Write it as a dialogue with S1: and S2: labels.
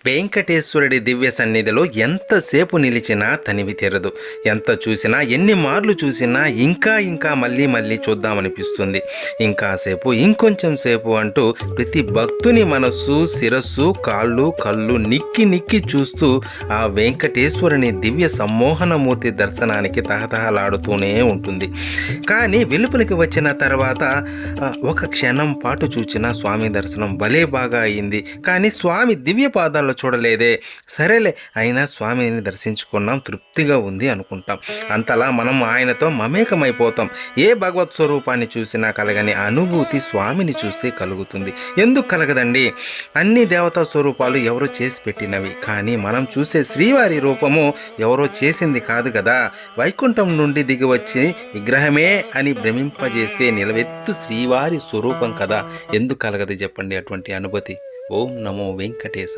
S1: వెంకటేశ్వరుడి దివ్య సన్నిధిలో ఎంతసేపు నిలిచినా తనివి తీరదు. ఎంత చూసినా, ఎన్ని మార్లు చూసినా ఇంకా ఇంకా మళ్ళీ మళ్ళీ చూద్దామనిపిస్తుంది. ఇంకాసేపు, ఇంకొంచెం సేపు అంటూ ప్రతి భక్తుని మనస్సు, శిరస్సు, కాళ్ళు, కళ్ళు నిక్కి నిక్కి చూస్తూ ఆ వెంకటేశ్వరుని దివ్య సమ్మోహనమూర్తి దర్శనానికి తహతహలాడుతూనే ఉంటుంది. కానీ వెలుపలికి వచ్చిన తర్వాత ఒక క్షణం పాటు చూచిన స్వామి దర్శనం భలే బాగా అయింది, కానీ స్వామి దివ్య పాదాల్లో చూడలేదే, సరేలే అయినా స్వామిని దర్శించుకున్నాం, తృప్తిగా ఉంది అనుకుంటాం. అంతలా మనం ఆయనతో మమేకమైపోతాం. ఏ భగవత్ స్వరూపాన్ని చూసినా కలగని అనుభూతి స్వామిని చూస్తే కలుగుతుంది. ఎందుకు కలగదండి? అన్ని దేవతా స్వరూపాలు ఎవరో చేసి పెట్టినవి, కానీ మనం చూసే శ్రీవారి రూపము ఎవరో చేసింది కాదు కదా. వైకుంఠం నుండి దిగివచ్చి విగ్రహమే అని భ్రమింపజేస్తే నిలవెత్తు శ్రీవారి స్వరూపం కదా. ఎందుకు కలగదు చెప్పండి అటువంటి అనుభూతి? ఓం నమో వెంకటేశ.